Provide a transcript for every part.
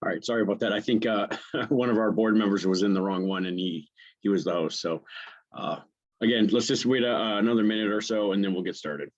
All right, sorry about that. I think one of our board members was in the wrong one, and he was the host. So again, let's just wait another minute or so, and then we'll get started.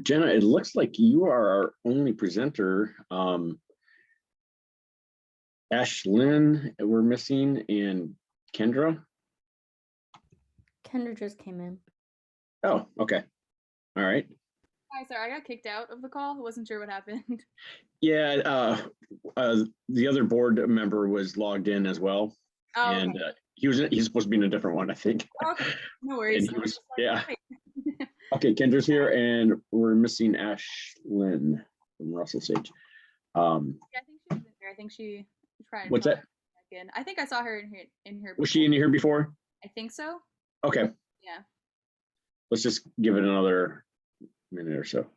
Jenna, it looks like you are our only presenter. Ashlynn, we're missing, and Kendra. Kendra just came in. Oh, okay. All right. Hi, sorry, I got kicked out of the call. I wasn't sure what happened. Yeah, the other board member was logged in as well, Oh, and okay. he's supposed to be in a different one, I think. Okay, no worries. And he was, yeah. Okay, Kendra's here, and we're missing Ashlynn from Russell Sage. Yeah, I think she was in here. I think she tried. What's that? Again. I think I saw her in here. Was she in here before? I think so. Okay. Yeah. Let's just give it another minute or so. Okay.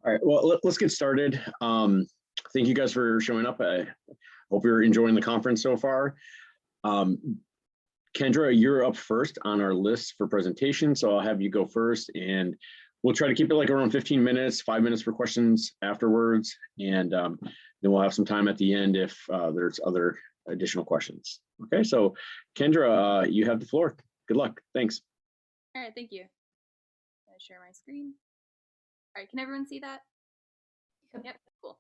All right, well, let's get started. Thank you guys for showing up. I hope you're enjoying the conference so far. Kendra, you're up first on our list for presentation, so I'll have you go first, and we'll try to keep it like around 15 minutes, 5 minutes for questions afterwards, and then we'll have some time at the end if there's other additional questions. Okay, so Kendra, you have the floor. Good luck. Thanks. All right, thank you. I'm gonna share my screen. All right, can everyone see that? Yep, cool.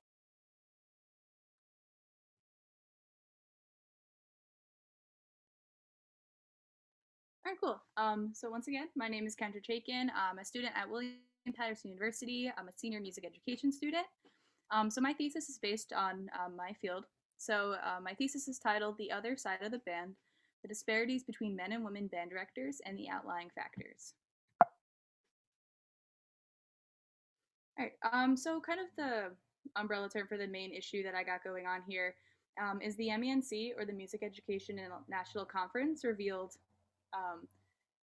All right, cool. So once again, my name is Kendra Chaiken. I'm a student at Paterson University. I'm a senior music education student. So my thesis is based on my field. So my thesis is titled "The Other Side of the Band: The Disparities Between Men and Women Band Directors and the Outlying Factors." All right, so kind of the umbrella term for the main issue that I got going on here is the MENC, or the Music Education and National Conference, revealed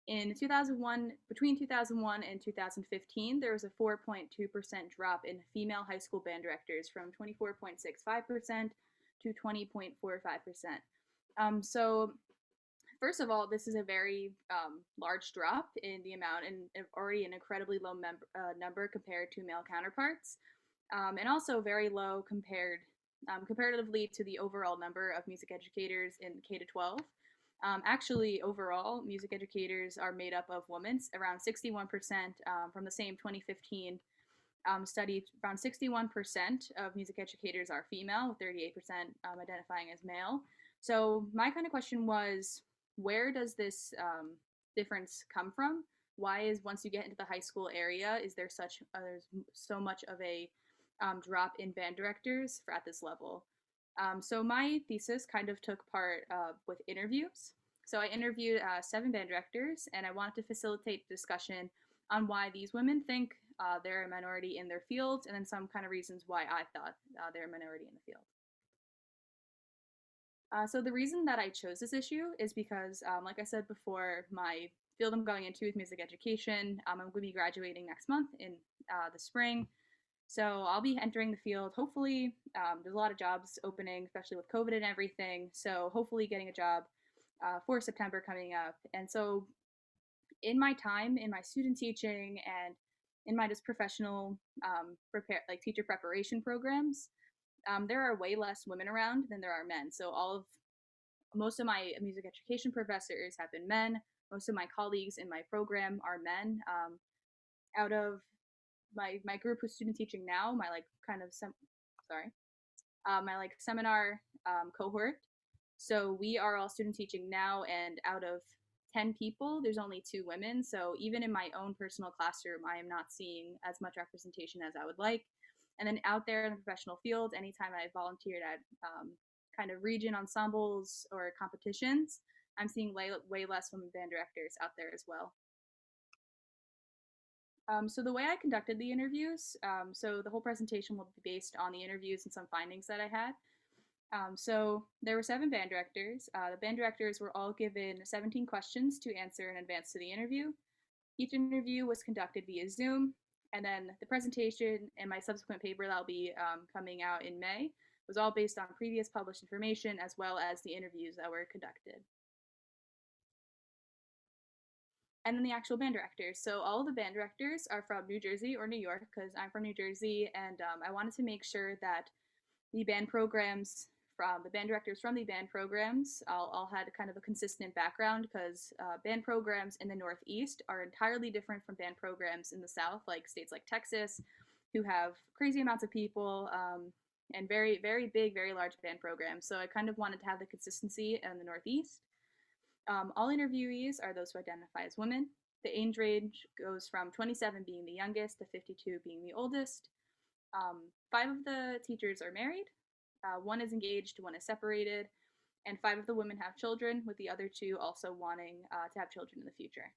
in 2001, between 2001 and 2015, there was a 4.2% drop in female high school band directors, from 24.65% to 20.45%. So First of all, this is a very large drop in the amount and already an incredibly low number compared to male counterparts, and also very low comparatively to the overall number of music educators in K to 12. Actually, overall, music educators are made up of women, around 61% from the same 2015 study. Around 61% of music educators are female, with 38% identifying as male. So my kind of question was, where does this difference come from? Why is, once you get into the high school area, is there there's so much of a drop in band directors at this level? So my thesis kind of took part with interviews. So I interviewed 7 band directors, and I wanted to facilitate discussion on why these women think they're a minority in their fields, and then some kind of reasons why I thought they're a minority in the field. So the reason that I chose this issue is because, like I said before, my field I'm going into is music education. I'm going to be graduating next month in the spring. So I'll be entering the field. Hopefully, there's a lot of jobs opening, especially with COVID and everything. So hopefully getting a job for September coming up. And so in my time, in my student teaching and in my just professional teacher preparation programs, there are way less women around than there are men. So most of my music education professors have been men. Most of my colleagues in my program are men. Out of my group who's student teaching now, my seminar cohort. So we are all student teaching now, and out of 10 people, there's only 2 women. So even in my own personal classroom, I am not seeing as much representation as I would like. And then out there in the professional field, anytime I volunteered at kind of region ensembles or competitions, I'm seeing way less women band directors out there as well. So the way I conducted the interviews, so the whole presentation will be based on the interviews and some findings that I had. So there were 7 band directors. The band directors were all given 17 questions to answer in advance to the interview. Each interview was conducted via Zoom, and then the presentation and my subsequent paper that'll be coming out in May was all based on previous published information as well as the interviews that were conducted. And then the actual band directors. So all of the band directors are from New Jersey or New York, because I'm from New Jersey, and I wanted to make sure that the band programs from the band directors from the band programs all had kind of a consistent background, because band programs in the Northeast are entirely different from band programs in the South, like states like Texas, who have crazy amounts of people and very, very big, very large band programs. So I kind of wanted to have the consistency in the Northeast. All interviewees are those who identify as women. The age range goes from 27 being the youngest to 52 being the oldest. 5 of the teachers are married, 1 is engaged, 1 is separated, and 5 of the women have children, with the other 2 also wanting to have children in the future.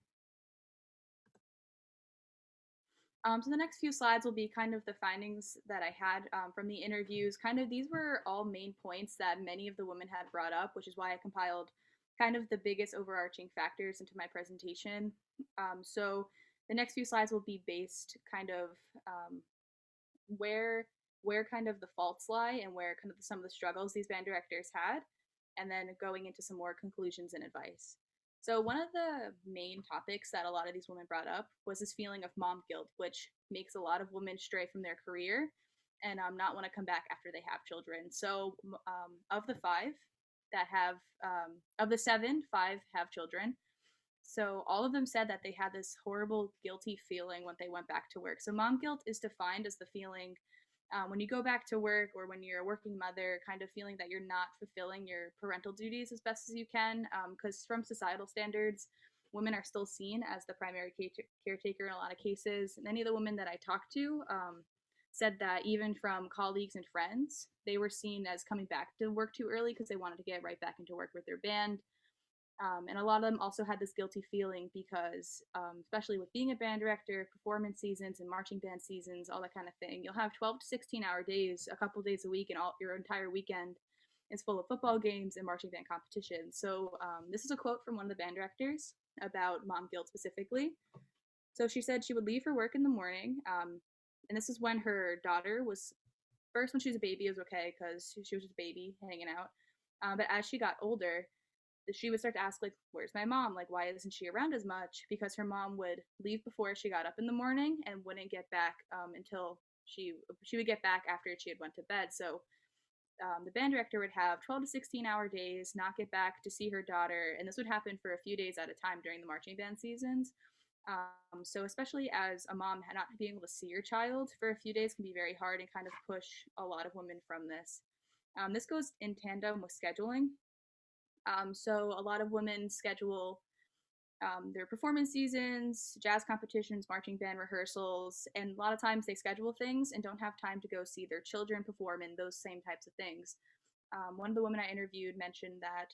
So the next few slides will be kind of the findings that I had from the interviews. Kind of these were all main points that many of the women had brought up, which is why I compiled kind of the biggest overarching factors into my presentation. So the next few slides will be based kind of where kind of the faults lie and where kind of some of the struggles these band directors had, and then going into some more conclusions and advice. So one of the main topics that a lot of these women brought up was this feeling of mom guilt, which makes a lot of women stray from their career and not want to come back after they have children. So of the 5 that have, of the 7, 5 have children. So all of them said that they had this horrible guilty feeling when they went back to work. So mom guilt is defined as the feeling when you go back to work, or when you're a working mother, kind of feeling that you're not fulfilling your parental duties as best as you can, because from societal standards, women are still seen as the primary caretaker in a lot of cases. And any of the women that I talked to said that even from colleagues and friends, they were seen as coming back to work too early because they wanted to get right back into work with their band. And a lot of them also had this guilty feeling because, especially with being a band director, performance seasons and marching band seasons, all that kind of thing, you'll have 12 to 16-hour days, a couple days a week, and all your entire weekend is full of football games and marching band competitions. So this is a quote from one of the band directors about mom guilt specifically. So she said she would leave for work in the morning, and this is when her daughter was, first when she was a baby, it was okay because she was just a baby hanging out. But as she got older, she would start to ask, like, where's my mom? Like, why isn't she around as much? Because her mom would leave before she got up in the morning and wouldn't get back until she would get back after she had went to bed. So the band director would have 12 to 16-hour days, not get back to see her daughter, and this would happen for a few days at a time during the marching band seasons. So especially as a mom, not being able to see your child for a few days can be very hard and kind of push a lot of women from this. This goes in tandem with scheduling. So a lot of women schedule their performance seasons, jazz competitions, marching band rehearsals, and a lot of times they schedule things and don't have time to go see their children perform in those same types of things. One of the women I interviewed mentioned that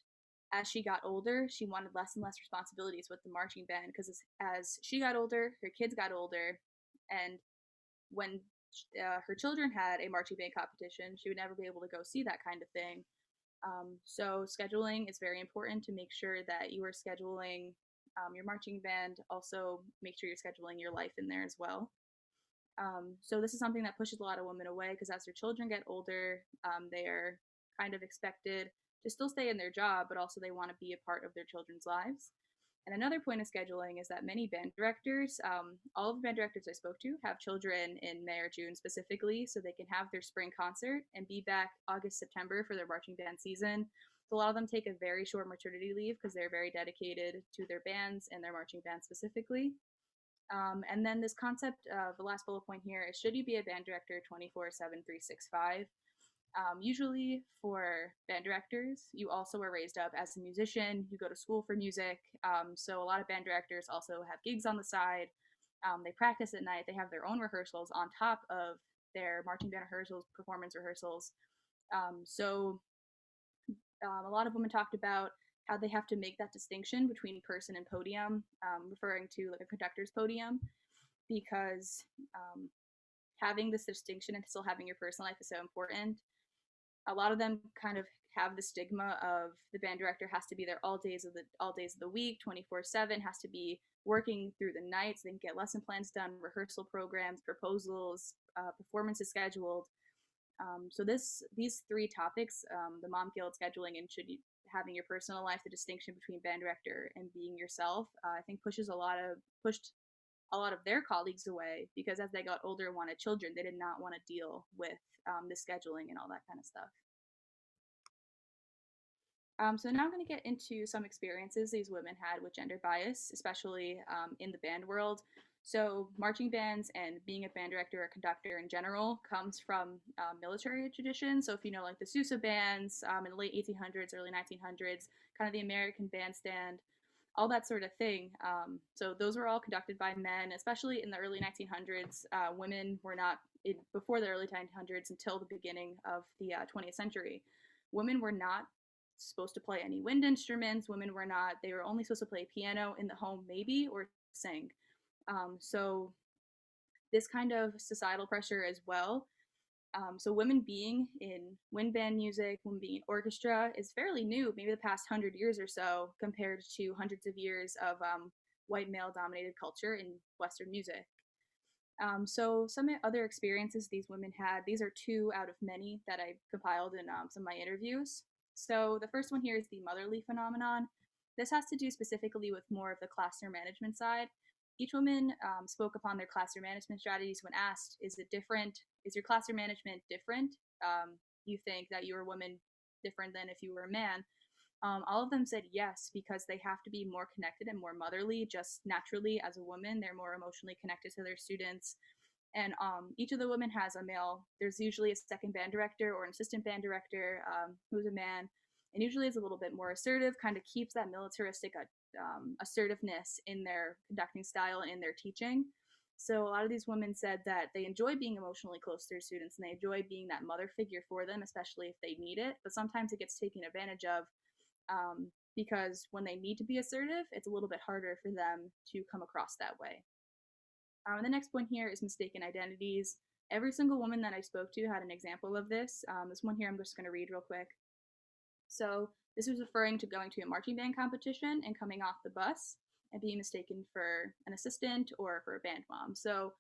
as she got older, she wanted less and less responsibilities with the marching band because as she got older, her kids got older, and when her children had a marching band competition, she would never be able to go see that kind of thing. So scheduling is very important to make sure that you are scheduling your marching band. Also, make sure you're scheduling your life in there as well. So this is something that pushes a lot of women away because as their children get older, they are kind of expected to still stay in their job, but also they want to be a part of their children's lives. And another point of scheduling is that many band directors, all of the band directors I spoke to, have children in May or June specifically, so they can have their spring concert and be back August, September for their marching band season. So a lot of them take a very short maternity leave because they're very dedicated to their bands and their marching band specifically. And then this concept of the last bullet point here is should you be a band director 24/7, 365? Usually for band directors, you also are raised up as a musician, you go to school for music. So a lot of band directors also have gigs on the side. They practice at night, they have their own rehearsals on top of their marching band rehearsals, performance rehearsals. So a lot of women talked about how they have to make that distinction between person and podium, referring to like a conductor's podium, because having this distinction and still having your personal life is so important. A lot of them kind of have the stigma of the band director has to be there all days of the week, 24/7, has to be working through the nights. They can get lesson plans done, rehearsal programs, proposals, performances scheduled. So these three topics, the mom guilt, scheduling, and having your personal life, the distinction between band director and being yourself, I think pushed a lot of their colleagues away because as they got older and wanted children, they did not want to deal with the scheduling and all that kind of stuff. So now I'm going to get into some experiences these women had with gender bias, especially in the band world. So marching bands and being a band director or conductor in general comes from military tradition. So if you know like the Sousa bands in the late 1800s, early 1900s, kind of the American bandstand, all that sort of thing. So those were all conducted by men, especially in the early 1900s. Women were not, before the early 1900s until the beginning of the 20th century. Women were not supposed to play any wind instruments. Women were not, they were only supposed to play piano in the home, maybe, or sing. So this kind of societal pressure as well. So women being in wind band music, women being in orchestra is fairly new, maybe the past 100 years or so, compared to hundreds of years of white male dominated culture in Western music. So some other experiences these women had, these are two out of many that I compiled in some of my interviews. So the first one here is the motherly phenomenon. This has to do specifically with more of the classroom management side. Each woman spoke upon their classroom management strategies when asked, is it different? Is your classroom management different? You think that you're a woman different than if you were a man? All of them said yes, because they have to be more connected and more motherly, just naturally as a woman. They're more emotionally connected to their students. And each of the women has a male. There's usually a second band director or an assistant band director who's a man, and usually is a little bit more assertive, kind of keeps that militaristic assertiveness in their conducting style and in their teaching. So a lot of these women said that they enjoy being emotionally close to their students and they enjoy being that mother figure for them, especially if they need it. But sometimes it gets taken advantage of because when they need to be assertive, it's a little bit harder for them to come across that way. The next point here is mistaken identities. Every single woman that I spoke to had an example of this. This one here I'm just going to read real quick. So this was referring to going to a marching band competition and coming off the bus and being mistaken for an assistant or for a band mom. So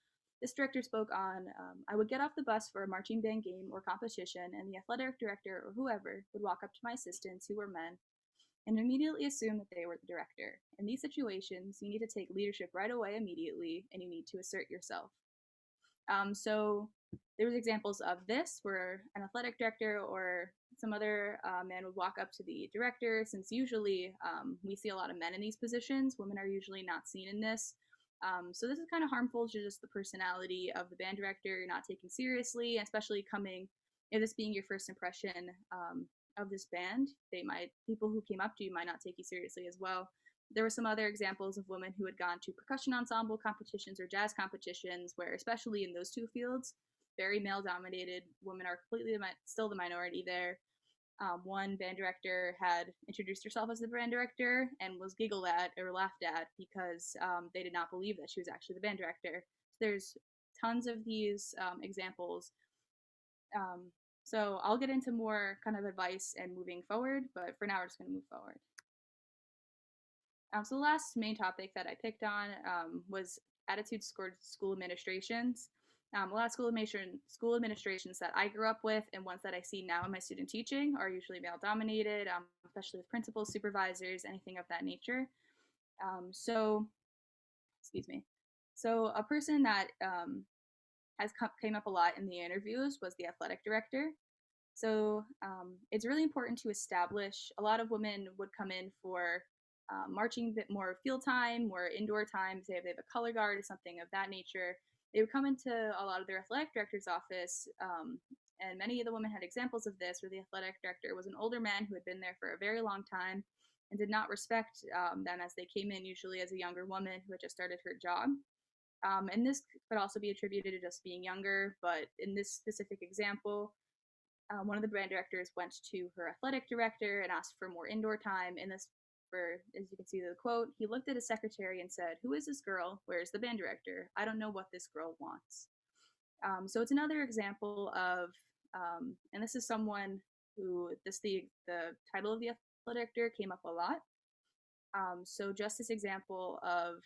this director spoke on, I would get off the bus for a marching band game or competition, and the athletic director or whoever would walk up to my assistants, who were men, and immediately assume that they were the director. In these situations, you need to take leadership right away immediately, and you need to assert yourself. So there was examples of this where an athletic director or some other man would walk up to the director, since usually we see a lot of men in these positions. Women are usually not seen in this. So this is kind of harmful to just the personality of the band director. You're not taken seriously, especially coming, if this being your first impression of this band, people who came up to you might not take you seriously as well. There were some other examples of women who had gone to percussion ensemble competitions or jazz competitions where, especially in those two fields, very male dominated, women are completely still the minority there. One band director had introduced herself as the band director and was giggled at or laughed at because they did not believe that she was actually the band director. There's tons of these examples. So I'll get into more kind of advice and moving forward, but for now we're just going to move forward. So the last main topic that I picked on was attitudes towards school administrations. A lot of school administrations that I grew up with and ones that I see now in my student teaching are usually male dominated, especially with principals, supervisors, anything of that nature. Excuse me. So a person that came up a lot in the interviews was the athletic director. So it's really important to establish. A lot of women would come in for marching, a bit more field time, more indoor time. Say if they have a color guard or something of that nature, they would come into a lot of their athletic director's office. And many of the women had examples of this, where the athletic director was an older man who had been there for a very long time and did not respect them as they came in, usually as a younger woman who had just started her job. And this could also be attributed to just being younger, but in this specific example, one of the brand directors went to her athletic director and asked for more indoor time. In this, as you can see the quote, he looked at his secretary and said, "Who is this girl? Where's the band director? I don't know what this girl wants." So it's another example of, and this is someone who the title of the athletic director came up a lot. So just this example of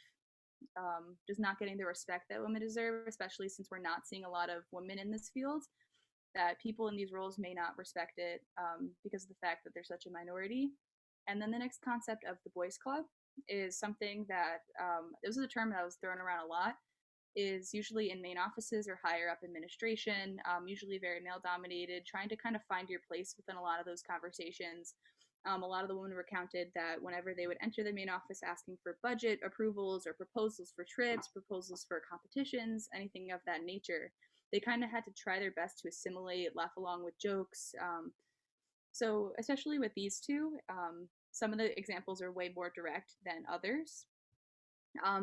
just not getting the respect that women deserve, especially since we're not seeing a lot of women in this field, that people in these roles may not respect it because of the fact that they're such a minority. And then the next concept of the boys club is something that this is a term that was thrown around a lot, is usually in main offices or higher up administration, usually very male dominated, trying to kind of find your place within a lot of those conversations. A lot of the women recounted that whenever they would enter the main office asking for budget approvals or proposals for trips, proposals for competitions, anything of that nature, they kind of had to try their best to assimilate, laugh along with jokes. So especially with these two, some of the examples are way more direct than others.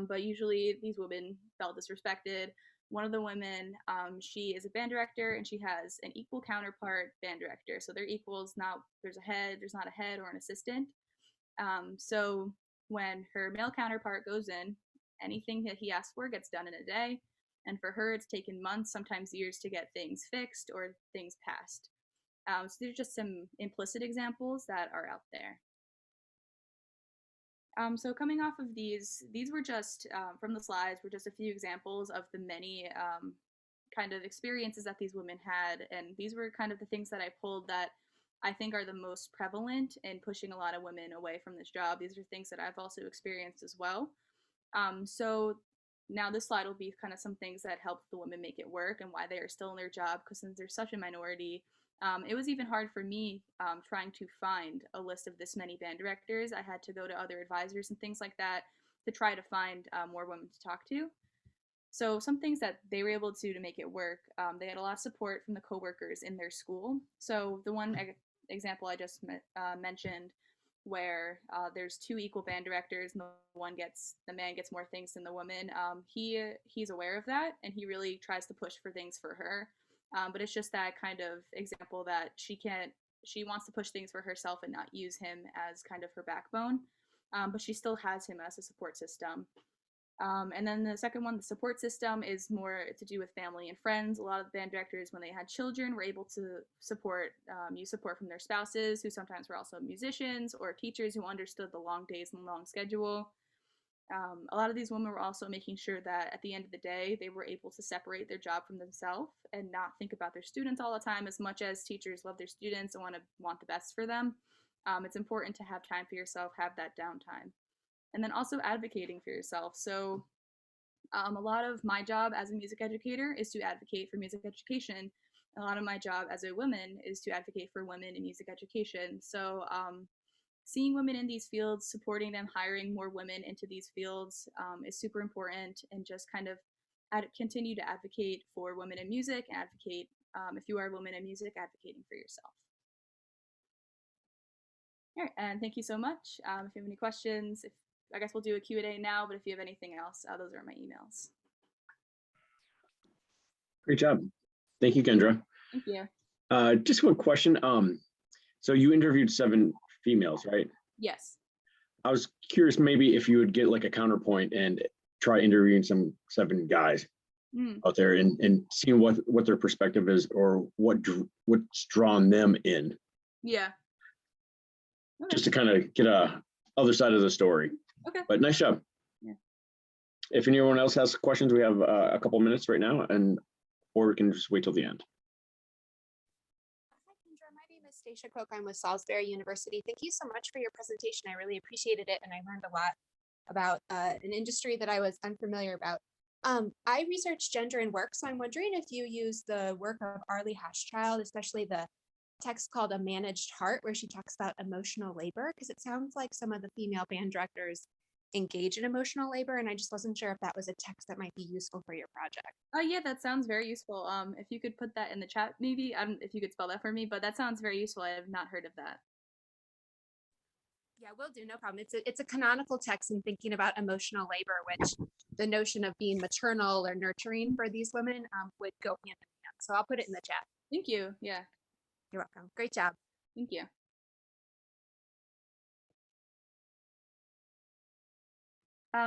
But usually these women felt disrespected. One of the women, she is a band director and she has an equal counterpart band director. So they're equals, there's not a head or an assistant. So when her male counterpart goes in, anything that he asks for gets done in a day. And for her, it's taken months, sometimes years to get things fixed or things passed. So there's just some implicit examples that are out there. So coming off of these were just, from the slides, were just a few examples of the many kind of experiences that these women had. And these were kind of the things that I pulled that I think are the most prevalent in pushing a lot of women away from this job. These are things that I've also experienced as well. So now this slide will be kind of some things that help the women make it work and why they are still in their job, because since they're such a minority, it was even hard for me trying to find a list of this many band directors. I had to go to other advisors and things like that to try to find more women to talk to. So some things that they were able to make it work, they had a lot of support from the coworkers in their school. So the one example I just mentioned, where there's two equal band directors and the man gets more things than the woman. He's aware of that and he really tries to push for things for her. But it's just that kind of example that she wants to push things for herself and not use him as kind of her backbone. But she still has him as a support system. And then the second one, the support system, is more to do with family and friends. A lot of the band directors, when they had children, were able to use support from their spouses, who sometimes were also musicians, or teachers who understood the long days and long schedule. A lot of these women were also making sure that at the end of the day, they were able to separate their job from themselves and not think about their students all the time. As much as teachers love their students and want the best for them, It's important to have time for yourself, have that downtime. And then also advocating for yourself. So a lot of my job as a music educator is to advocate for music education. A lot of my job as a woman is to advocate for women in music education. So seeing women in these fields, supporting them, hiring more women into these fields is super important, and just kind of continue to advocate for women in music, advocate, if you are a woman in music, advocating for yourself. All right, and thank you so much. If you have any questions, I guess we'll do a Q&A now, but if you have anything else, those are my emails. Great job. Thank you, Kendra. Thank you. Just one question. So you interviewed 7 females, right? Yes. I was curious maybe if you would get like a counterpoint and try interviewing some 7 guys out there and seeing what their perspective is, or what's drawn them in. Yeah. Okay. Just to kind of get a other side of the story. Okay. But nice job. Yeah. If anyone else has questions, we have a couple minutes right now, or we can just wait till the end. Hi, Kendra. My name is Stacia Cook. I'm with Salisbury University. Thank you so much for your presentation. I really appreciated it, and I learned a lot about an industry that I was unfamiliar about. I research gender and work, so I'm wondering if you use the work of Arlie Hashchild, especially the text called A Managed Heart, where she talks about emotional labor, because it sounds like some of the female band directors engage in emotional labor, and I just wasn't sure if that was a text that might be useful for your project. Yeah, that sounds very useful. If you could put that in the chat, maybe, if you could spell that for me, but that sounds very useful. I have not heard of that. Yeah, will do, no problem. It's a canonical text in thinking about emotional labor, which the notion of being maternal or nurturing for these women would go hand in hand. So I'll put it in the chat. Thank you. Yeah. You're welcome. Great job. Thank you.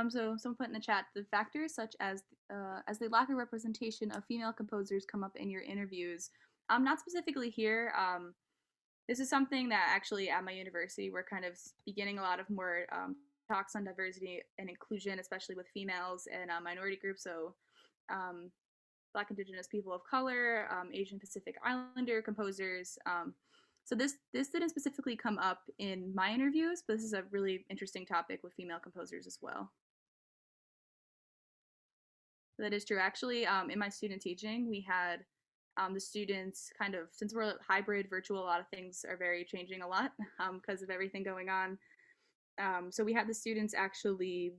So someone put in the chat, the factors such as the lack of representation of female composers come up in your interviews. Not specifically here. This is something that actually at my university we're kind of beginning a lot of more talks on diversity and inclusion, especially with females and minority groups. So Black, Indigenous people of color, Asian Pacific Islander composers. So this didn't specifically come up in my interviews, but this is a really interesting topic with female composers as well. So that is true. Actually, in my student teaching, we had the students kind of, since we're hybrid, virtual, a lot of things are very changing a lot because of everything going on. So we had the students actually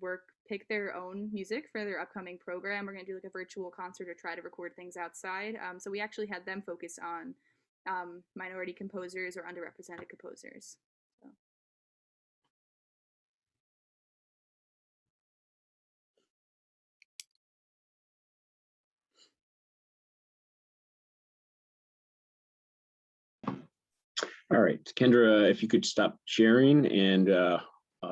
pick their own music for their upcoming program. We're going to do like a virtual concert or try to record things outside. So we actually had them focus on minority composers or underrepresented composers. So. All right, Kendra, if you could stop sharing and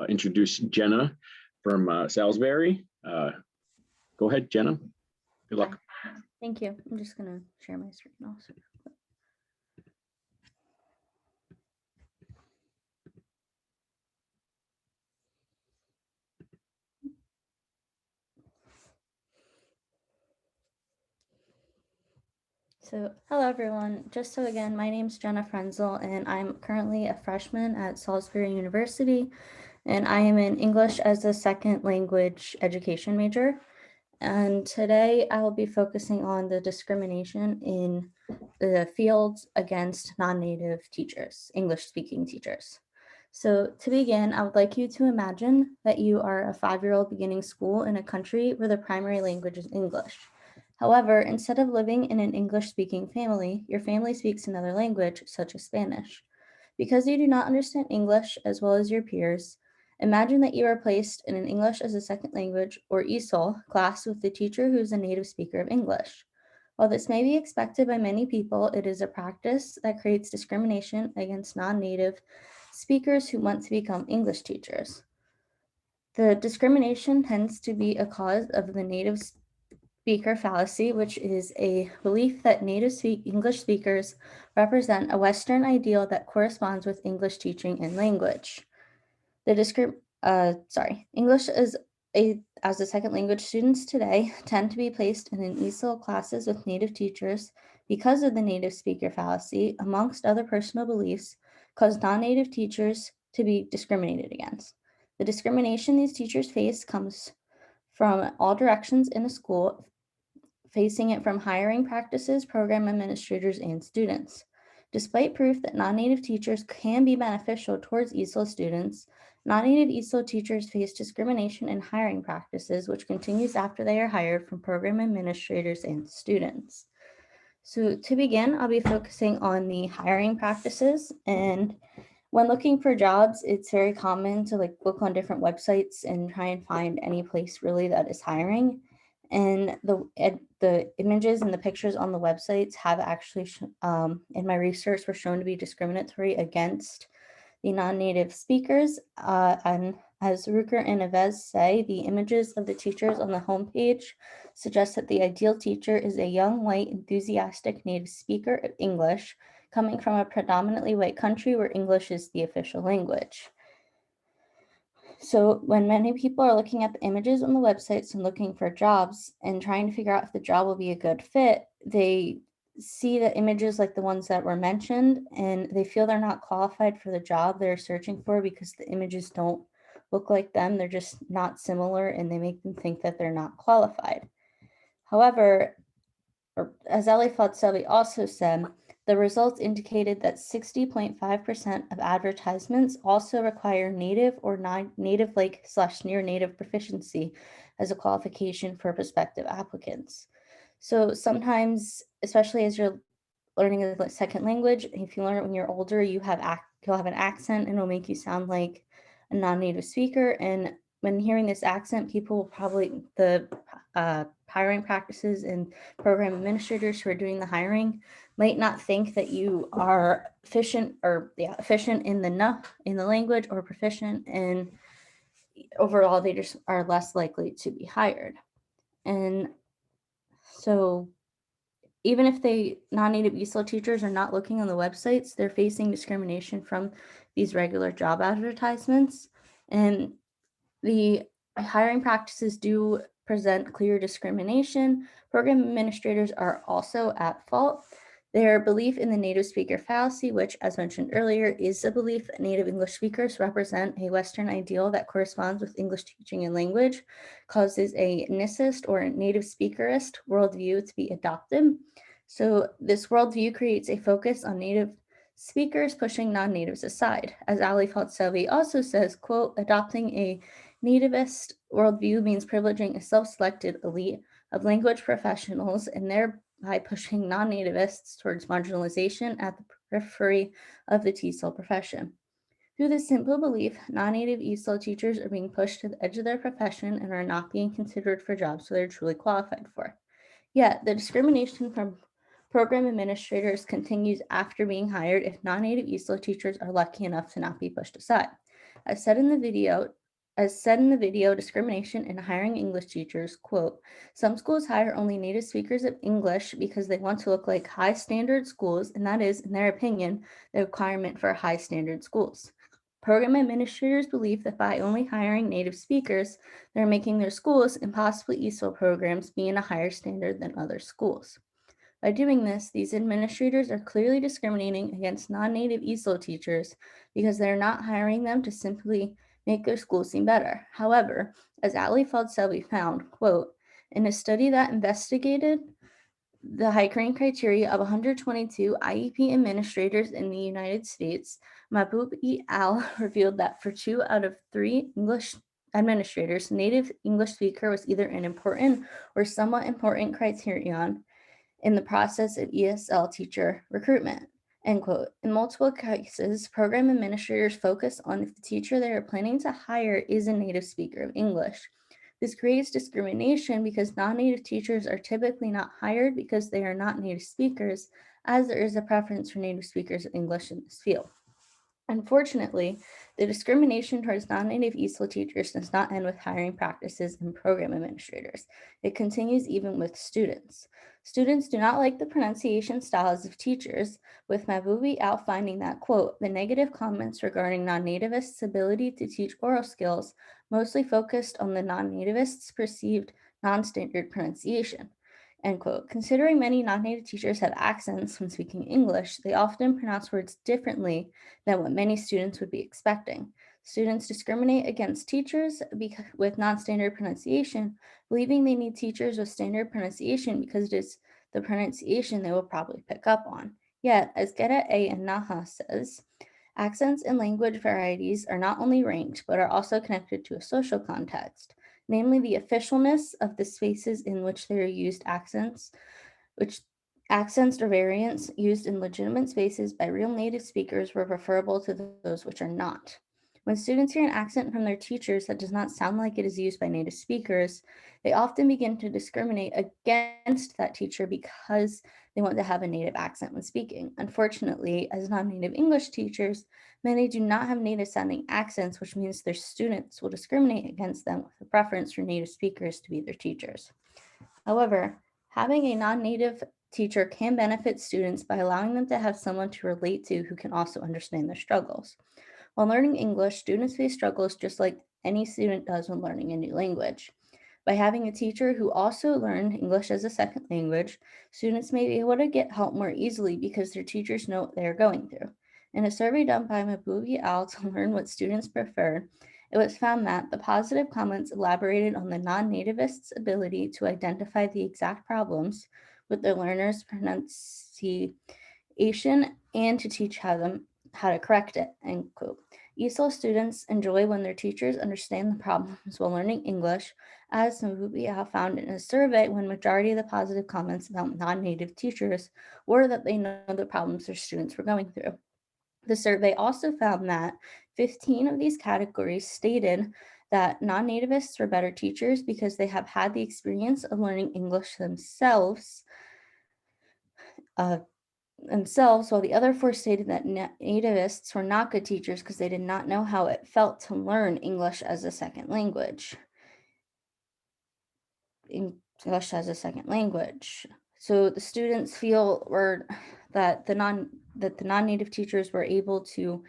introduce Jenna from Salisbury. Go ahead, Jenna. Good luck. Thank you. I'm just going to share my screen also. So, hello everyone. Just so again, my name is Jenna Frenzel, and I'm currently a freshman at Salisbury University, and I am in English as a second language education major. And today I will be focusing on the discrimination in the fields against non-native teachers, English-speaking teachers. So to begin, I would like you to imagine that you are a 5-year-old beginning school in a country where the primary language is English. However, instead of living in an English-speaking family, your family speaks another language, such as Spanish. Because you do not understand English as well as your peers, imagine that you are placed in an English as a second language, or ESOL, class with a teacher who is a native speaker of English. While this may be expected by many people, it is a practice that creates discrimination against non-native speakers who want to become English teachers. The discrimination tends to be a cause of the native speaker fallacy, which is a belief that native English speakers represent a Western ideal that corresponds with English teaching and language. English as a second language students today tend to be placed in an ESOL classes with native teachers because of the native speaker fallacy, amongst other personal beliefs cause non-native teachers to be discriminated against. The discrimination these teachers face comes from all directions in a school, facing it from hiring practices, program administrators, and students. Despite proof that non-native teachers can be beneficial towards ESOL students, non-native ESOL teachers face discrimination in hiring practices, which continues after they are hired from program administrators and students. So to begin, I'll be focusing on the hiring practices. And when looking for jobs, it's very common to look on different websites and try and find any place really that is hiring. And the images and the pictures on the websites have actually, in my research, were shown to be discriminatory against the non-native speakers. And as Ruker and Yves say, the images of the teachers on the homepage suggest that the ideal teacher is a young, white, enthusiastic native speaker of English coming from a predominantly white country where English is the official language. So when many people are looking at the images on the websites and looking for jobs and trying to figure out if the job will be a good fit, they see the images like the ones that were mentioned, and they feel they're not qualified for the job they're searching for because the images don't look like them. They're just not similar, and they make them think that they're not qualified. However, as Ali Fadsavi also said, the results indicated that 60.5% of advertisements also require native or non-native / near native proficiency as a qualification for prospective applicants. So sometimes, especially as you're learning a second language, if you learn it when you're older, you'll have an accent and it'll make you sound like a non-native speaker. And when hearing this accent, people will probably, the hiring practices and program administrators who are doing the hiring might not think that you are efficient in the language or proficient, and overall they just are less likely to be hired. And so even if non-native ESOL teachers are not looking on the websites, they're facing discrimination from these regular job advertisements. And the hiring practices do present clear discrimination. Program administrators are also at fault. Their belief in the native speaker fallacy, which, as mentioned earlier, is the belief that native English speakers represent a Western ideal that corresponds with English teaching and language, causes a nicist or native speakerist worldview to be adopted. So this worldview creates a focus on native speakers, pushing non-natives aside. As Ali Fadsavi also says, quote, adopting a nativist worldview means privileging a self-selected elite of language professionals and thereby pushing non-nativists towards marginalization at the periphery of the TESOL profession. Through this simple belief, non-native ESOL teachers are being pushed to the edge of their profession and are not being considered for jobs they're truly qualified for. Yet, the discrimination from program administrators continues after being hired if non-native ESOL teachers are lucky enough to not be pushed aside. As said in the video, discrimination in hiring English teachers, quote, some schools hire only native speakers of English because they want to look like high standard schools, and that is, in their opinion, the requirement for high standard schools. Program administrators believe that by only hiring native speakers, they're making their schools and possibly ESOL programs be in a higher standard than other schools. By doing this, these administrators are clearly discriminating against non-native ESOL teachers because they're not hiring them to simply make their school seem better. However, as Ali Fadsavi found, quote, in a study that investigated the hiring criteria of 122 IEP administrators in the United States, Mahbub et al. Revealed that for 2 out of 3 English administrators, native English speaker was either an important or somewhat important criterion in the process of ESL teacher recruitment, end quote. In multiple cases, program administrators focus on if the teacher they are planning to hire is a native speaker of English. This creates discrimination because non-native teachers are typically not hired because they are not native speakers, as there is a preference for native speakers of English in this field. Unfortunately, the discrimination towards non-native ESOL teachers does not end with hiring practices and program administrators. It continues even with students. Students do not like the pronunciation styles of teachers, with Mahbub out finding that, quote, the negative comments regarding non-nativists' ability to teach oral skills mostly focused on the non-nativists' perceived non-standard pronunciation. End quote. Considering many non-native teachers have accents when speaking English, they often pronounce words differently than what many students would be expecting. Students discriminate against teachers with non-standard pronunciation, believing they need teachers with standard pronunciation because it is the pronunciation they will probably pick up on. Yet, as Geta A. and Naha says, accents and language varieties are not only ranked, but are also connected to a social context, namely the officialness of the spaces in which they are used which accents or variants used in legitimate spaces by real native speakers were preferable to those which are not. When students hear an accent from their teachers that does not sound like it is used by native speakers, they often begin to discriminate against that teacher because they want to have a native accent when speaking. Unfortunately, as non-native English teachers, many do not have native sounding accents, which means their students will discriminate against them with a preference for native speakers to be their teachers. However, having a non-native teacher can benefit students by allowing them to have someone to relate to who can also understand their struggles. While learning English, students face struggles just like any student does when learning a new language. By having a teacher who also learned English as a second language, students may be able to get help more easily because their teachers know what they are going through. In a survey done by Mabubi Al to learn what students preferred, it was found that the positive comments elaborated on the non-nativists' ability to identify the exact problems with their learners' pronunciation and to teach how to correct it, end quote. ESOL students enjoy when their teachers understand the problems while learning English, as Mabubi found in a survey when majority of the positive comments about non-native teachers were that they know the problems their students were going through. The survey also found that 15 of these categories stated that non-nativists were better teachers because they have had the experience of learning English themselves, while the other four stated that nativists were not good teachers because they did not know how it felt to learn English as a second language. So the students feel that the non-native teachers were able to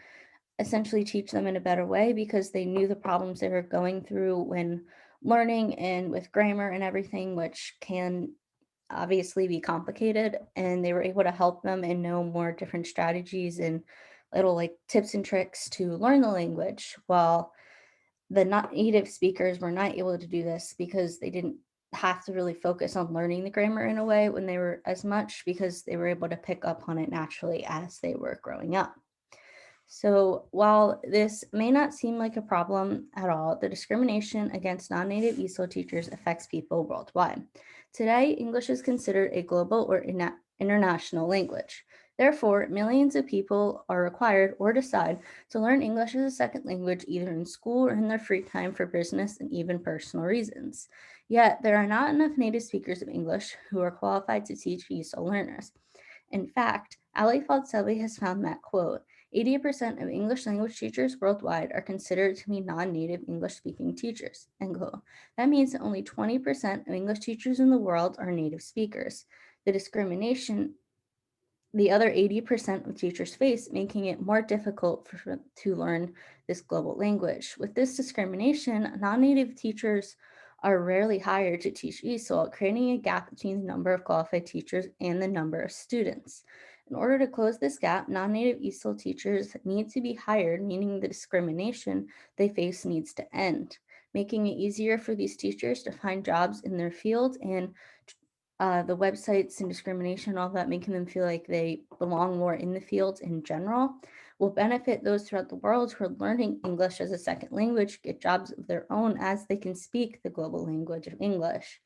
essentially teach them in a better way because they knew the problems they were going through when learning and with grammar and everything, which can obviously be complicated, and they were able to help them and know more different strategies and little like tips and tricks to learn the language, while the not native speakers were not able to do this because they didn't have to really focus on learning the grammar in a way when they were as much because they were able to pick up on it naturally as they were growing up. So while this may not seem like a problem at all, the discrimination against non-native ESOL teachers affects people worldwide. Today, English is considered a global or international language. Therefore, millions of people are required or decide to learn English as a second language either in school or in their free time for business and even personal reasons. Yet, there are not enough native speakers of English who are qualified to teach ESOL learners. In fact, Ali Fadselvi has found that, quote, 80% of English language teachers worldwide are considered to be non-native English-speaking teachers, end quote. That means that only 20% of English teachers in the world are native speakers. The discrimination the other 80% of teachers face, making it more difficult to learn this global language. With this discrimination, non-native teachers are rarely hired to teach ESOL, creating a gap between the number of qualified teachers and the number of students. In order to close this gap, non-native ESOL teachers need to be hired, meaning the discrimination they face needs to end, making it easier for these teachers to find jobs in their field and the websites and discrimination, all that, making them feel like they belong more in the field in general, will benefit those throughout the world who are learning English as a second language, get jobs of their own as they can speak the global language of English.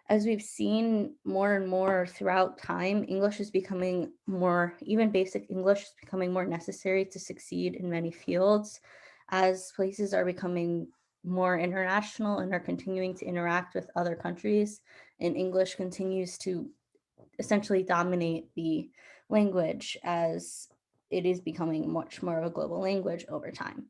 As we've seen more and more throughout time, English is becoming more, even basic English is becoming more necessary to succeed in many fields as places are becoming more international and are continuing to interact with other countries, and English continues to essentially dominate the language as it is becoming much more of a global language over time.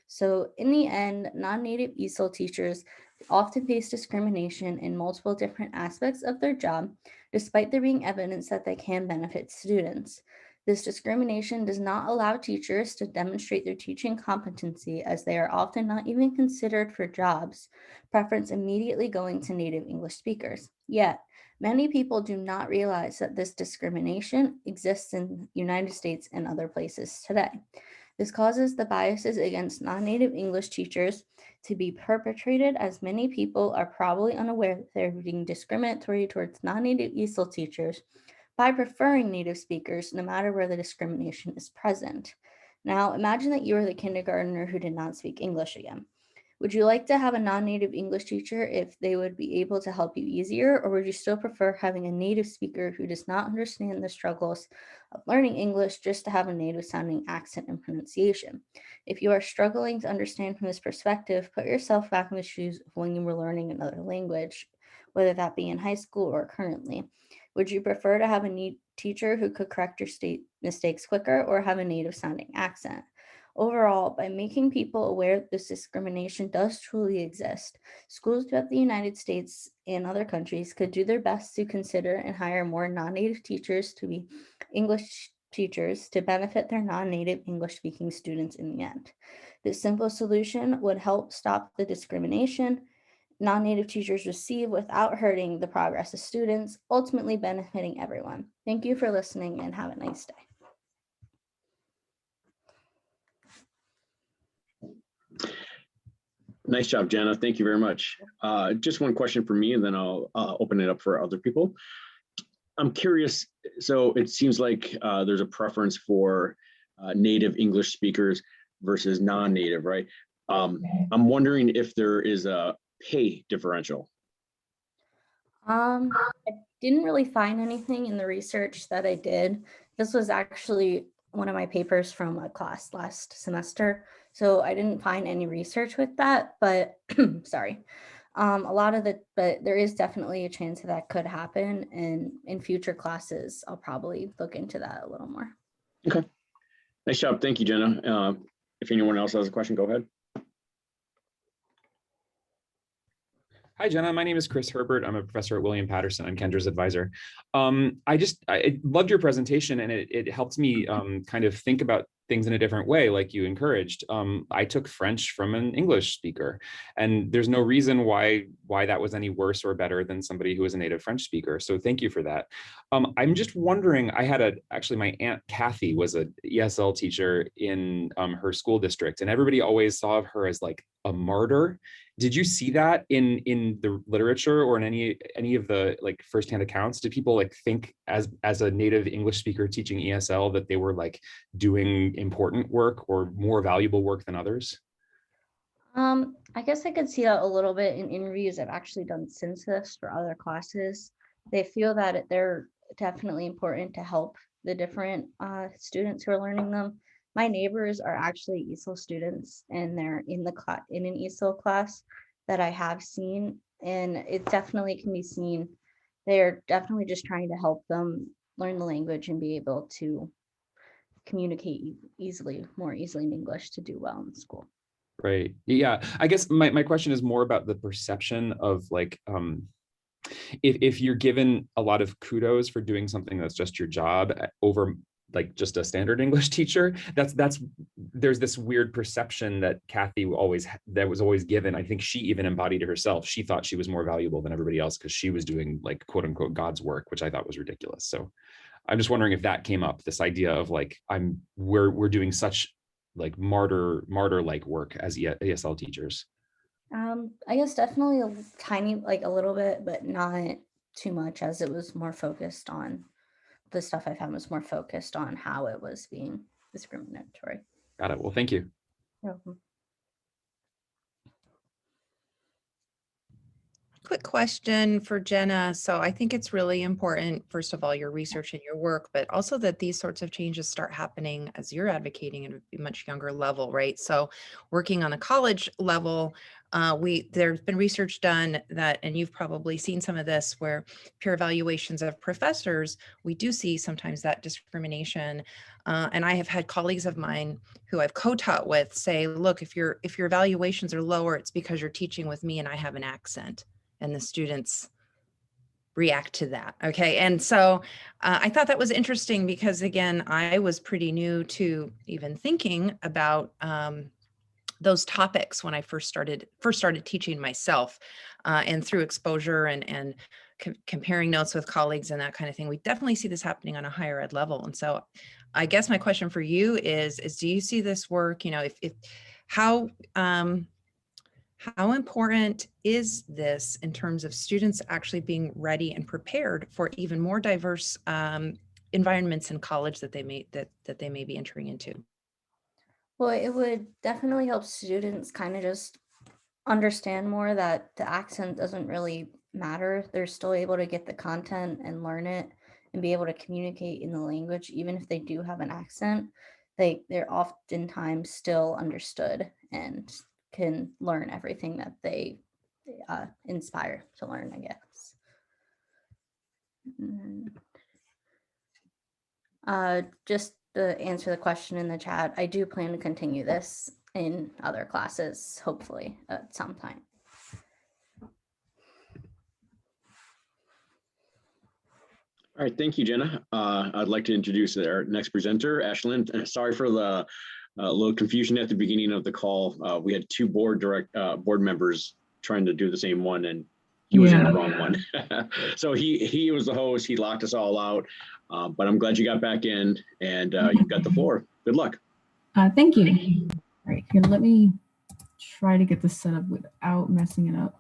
So in the end, non-native ESOL teachers often face discrimination in multiple different aspects of their job, despite there being evidence that they can benefit students. This discrimination does not allow teachers to demonstrate their teaching competency, as they are often not even considered for jobs, preference immediately going to native English speakers. Yet, many people do not realize that this discrimination exists in the United States and other places today. This causes the biases against non-native English teachers to be perpetrated, as many people are probably unaware that they're being discriminatory towards non-native ESOL teachers by preferring native speakers, no matter where the discrimination is present. Now, imagine that you are the kindergartner who did not speak English again. Would you like to have a non-native English teacher if they would be able to help you easier, or would you still prefer having a native speaker who does not understand the struggles of learning English just to have a native sounding accent and pronunciation? If you are struggling to understand from this perspective, put yourself back in the shoes of when you were learning another language, whether that be in high school or currently. Would you prefer to have a neat teacher who could correct your mistakes quicker, or have a native sounding accent? Overall, by making people aware that this discrimination does truly exist, schools throughout the United States and other countries could do their best to consider and hire more non-native teachers to be English teachers to benefit their non-native English-speaking students in the end. This simple solution would help stop the discrimination non-native teachers receive without hurting the progress of students, ultimately benefiting everyone. Thank you for listening and have a nice day. Nice job, Jenna. Thank you very much. Just one question for me, and then I'll open it up for other people. I'm curious, so it seems like there's a preference for native English speakers versus non-native, right? I'm wondering if there is a pay differential. I didn't really find anything in the research that I did. This was actually one of my papers from a class last semester, so I didn't find any research with that, but sorry. But there is definitely a chance that could happen, and in future classes, I'll probably look into that a little more. Okay, nice job. Thank you, Jenna. If anyone else has a question, go ahead. Hi, Jenna. My name is Chris Herbert. I'm a professor at William Paterson. I'm Kendra's advisor. I loved your presentation, and it helped me kind of think about things in a different way, like you encouraged. I took French from an English speaker, and there's no reason why that was any worse or better than somebody who is a native French speaker. So thank you for that. I'm just wondering, actually my Aunt Kathy was an ESL teacher in her school district, and everybody always saw her as like a martyr. Did you see that in the literature or in any of the like firsthand accounts? Did people like think as a native English speaker teaching ESL that they were like doing important work or more valuable work than others? I guess I could see that a little bit in interviews I've actually done since this for other classes. They feel that they're definitely important to help the different students who are learning them. My neighbors are actually ESOL students, and they're in an ESOL class that I have seen, and it definitely can be seen. They're definitely just trying to help them learn the language and be able to communicate more easily in English to do well in school. Right. Yeah. I guess my question is more about the perception of like, if you're given a lot of kudos for doing something that's just your job over like just a standard English teacher, there's this weird perception that Kathy was always given. I think she even embodied it herself. She thought she was more valuable than everybody else because she was doing like quote unquote God's work, which I thought was ridiculous. So I'm just wondering if that came up, this idea of like we're doing such like martyr-like work as ESL teachers. I guess definitely a little bit, but not too much, as it was more focused on the stuff I found was more focused on how it was being discriminatory. Got it. Well, thank you. You're welcome. Quick question for Jenna. So I think it's really important, first of all, your research and your work, but also that these sorts of changes start happening as you're advocating at a much younger level, right? So working on a college level, there's been research done that, and you've probably seen some of this, where peer evaluations of professors, we do see sometimes that discrimination. And I have had colleagues of mine who I've co-taught with say, look, if your evaluations are lower, it's because you're teaching with me and I have an accent. And the students react to that. Okay. And so I thought that was interesting because, again, I was pretty new to even thinking about those topics when I first started teaching myself, and through exposure and comparing notes with colleagues and that kind of thing. We definitely see this happening on a higher ed level. And so I guess my question for you is do you see this work, if how important is this in terms of students actually being ready and prepared for even more diverse environments in college that they may be entering into? Well, it would definitely help students kind of just understand more that the accent doesn't really matter. They're still able to get the content and learn it and be able to communicate in the language, even if they do have an accent. They're oftentimes still understood and can learn everything that they inspire to learn, I guess. Just to answer the question in the chat, I do plan to continue this in other classes, hopefully at some time. All right, thank you, Jenna. I'd like to introduce our next presenter, Ashlynn. Sorry for the little confusion at the beginning of the call. We had two board members trying to do the same one, and he was in the wrong one. So he was the host. He locked us all out, but I'm glad you got back in, and you've got the floor. Good luck. Thank you. All right, here, let me try to get this set up without messing it up.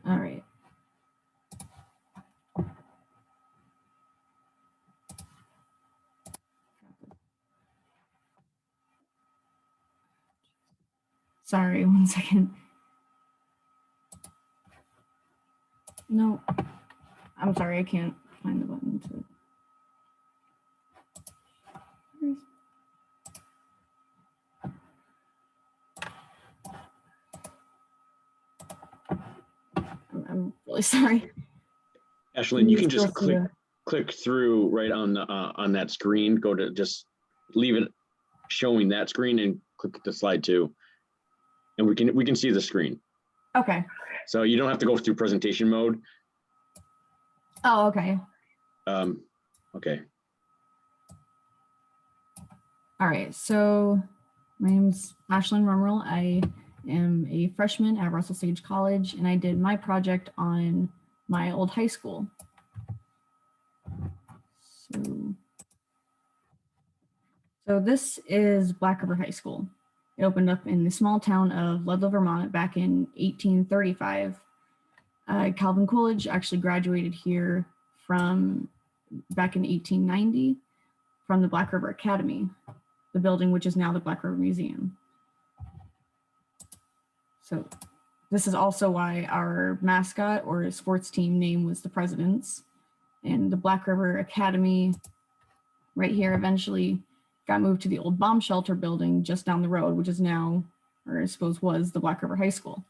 All right. Sorry, 1 second. No, I'm sorry, I can't find the button to. I'm really sorry. Ashlynn, you can just click through right on that screen. Go to just leave it showing that screen and click to slide 2, and we can see the screen. Okay. So you don't have to go through presentation mode. Oh, okay. Okay. All right. So my name's Ashlynn Rumril. I am a freshman at Russell Sage College, and I did my project on my old high school. So this is Black River High School. It opened up in the small town of Ludlow, Vermont back in 1835. Calvin Coolidge actually graduated here from back in 1890 from the Black River Academy, the building which is now the Black River Museum. So this is also why our mascot or sports team name was the Presidents. And the Black River Academy right here eventually got moved to the old bomb shelter building just down the road, which is now, or I suppose was, the Black River High School.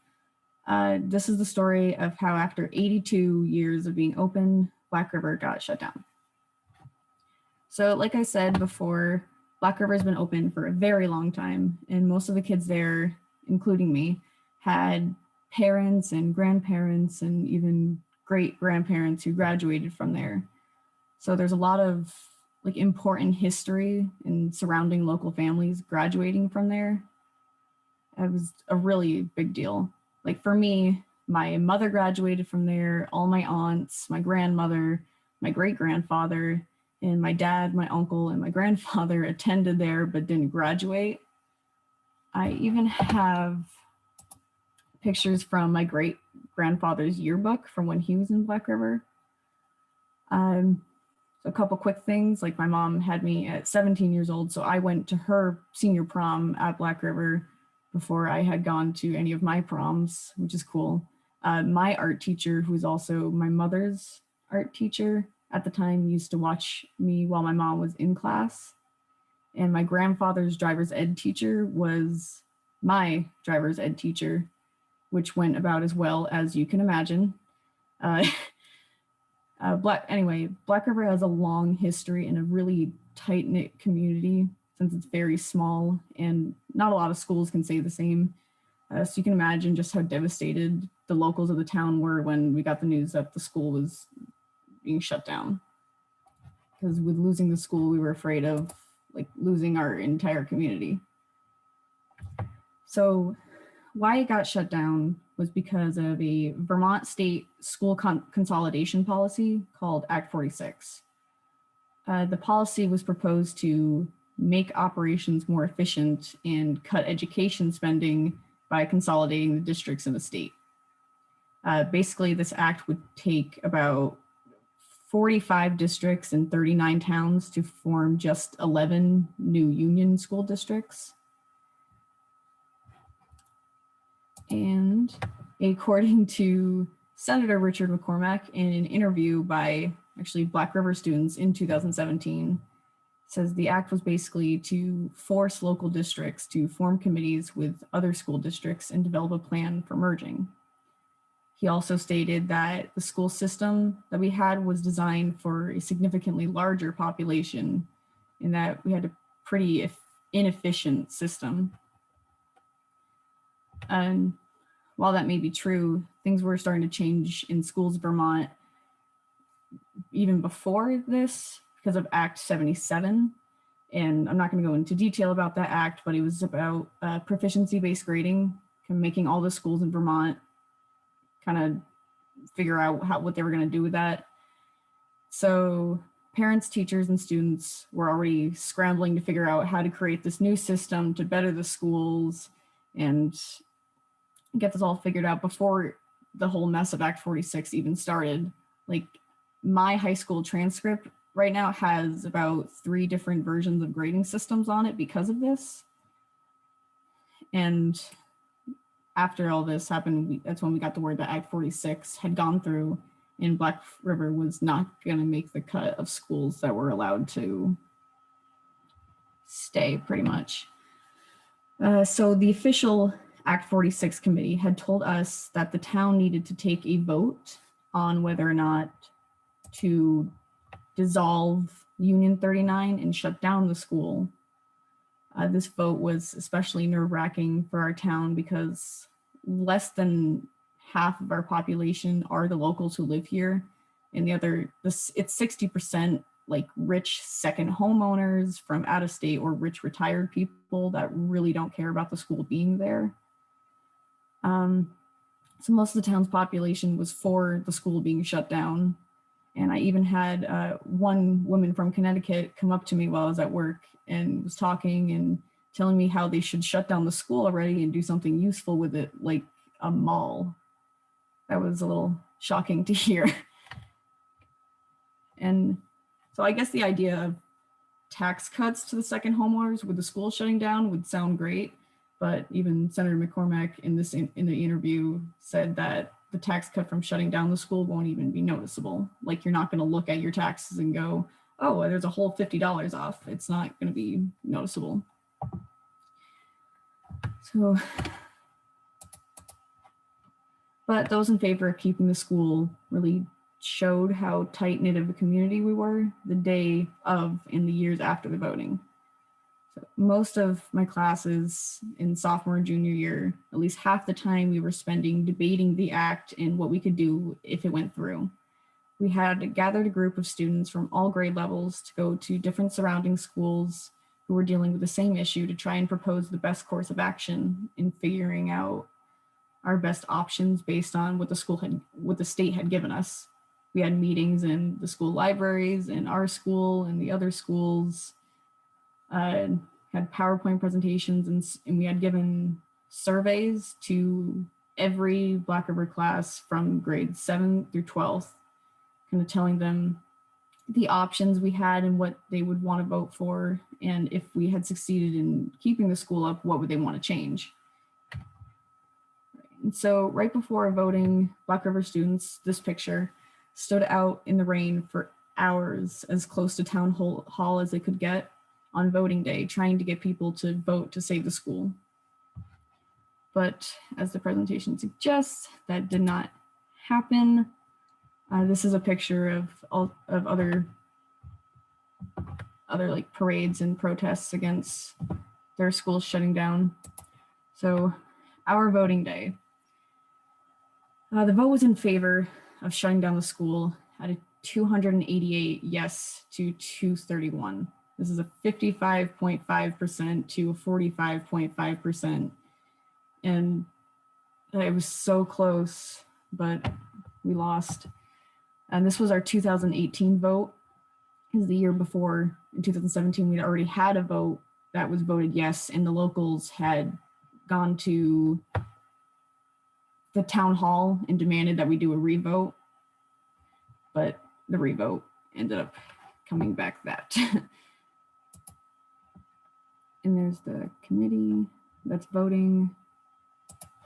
This is the story of how after 82 years of being open, Black River got shut down. So like I said before, Black River has been open for a very long time, and most of the kids there, including me, had parents and grandparents and even great grandparents who graduated from there. So there's a lot of like important history and surrounding local families graduating from there. It was a really big deal. Like for me, my mother graduated from there, all my aunts, my grandmother, my great-grandfather, and my dad, my uncle, and my grandfather attended there but didn't graduate. I even have pictures from my great-grandfather's yearbook from when he was in Black River. So a couple quick things, like my mom had me at 17 years old, so I went to her senior prom at Black River before I had gone to any of my proms, which is cool. My art teacher, who was also my mother's art teacher at the time, used to watch me while my mom was in class. And my grandfather's driver's ed teacher was my driver's ed teacher, which went about as well as you can imagine. Black River has a long history and a really tight-knit community since it's very small, and not a lot of schools can say the same. So you can imagine just how devastated the locals of the town were when we got the news that the school was being shut down. Because with losing the school, we were afraid of like losing our entire community. So why it got shut down was because of a Vermont state school consolidation policy called Act 46. The policy was proposed to make operations more efficient and cut education spending by consolidating the districts in the state. Basically, this act would take about 45 districts and 39 towns to form just 11 new union school districts. And according to Senator Richard McCormack in an interview by actually Black River students in 2017, says the act was basically to force local districts to form committees with other school districts and develop a plan for merging. He also stated that the school system that we had was designed for a significantly larger population and that we had a pretty inefficient system. And while that may be true, things were starting to change in schools in Vermont even before this because of Act 77. And I'm not going to go into detail about that act, but it was about proficiency-based grading, making all the schools in Vermont kind of figure out what they were going to do with that. So parents, teachers, and students were already scrambling to figure out how to create this new system to better the schools and get this all figured out before the whole mess of Act 46 even started. Like my high school transcript right now has about 3 different versions of grading systems on it because of this. And after all this happened, that's when we got the word that Act 46 had gone through and Black River was not going to make the cut of schools that were allowed to stay, pretty much. So the official Act 46 committee had told us that the town needed to take a vote on whether or not to dissolve Union 39 and shut down the school. This vote was especially nerve-wracking for our town because less than half of our population are the locals who live here. And it's 60% like rich second homeowners from out of state or rich retired people that really don't care about the school being there. So most of the town's population was for the school being shut down. And I even had one woman from Connecticut come up to me while I was at work and was talking and telling me how they should shut down the school already and do something useful with it, like a mall. That was a little shocking to hear. And so I guess the idea of tax cuts to the second homeowners with the school shutting down would sound great. But even Senator McCormack in the interview said that the tax cut from shutting down the school won't even be noticeable. Like you're not going to look at your taxes and go, oh, there's a whole $50 off. It's not going to be noticeable. So, but those in favor of keeping the school really showed how tight-knit of a community we were the day of and the years after the voting. So most of my classes in sophomore and junior year, at least half the time we were spending debating the act and what we could do if it went through. We had gathered a group of students from all grade levels to go to different surrounding schools who were dealing with the same issue to try and propose the best course of action in figuring out our best options based on what the state had given us. We had meetings in the school libraries, in our school, and the other schools. Had PowerPoint presentations, and we had given surveys to every Black River class from grades 7 through 12th, kind of telling them the options we had and what they would want to vote for, and if we had succeeded in keeping the school up, what would they want to change. And so right before voting, Black River students, this picture, stood out in the rain for hours as close to town hall as they could get on voting day, trying to get people to vote to save the school. But as the presentation suggests, that did not happen. This is a picture of other like parades and protests against their schools shutting down. So our voting day. The vote was in favor of shutting down the school at a 288 yes to 231. This is a 55.5% to a 45.5%. And it was so close, but we lost. And this was our 2018 vote. Because the year before, in 2017, we'd already had a vote that was voted yes, and the locals had gone to the town hall and demanded that we do a revote. But the revote ended up coming back that. And there's the committee that's voting.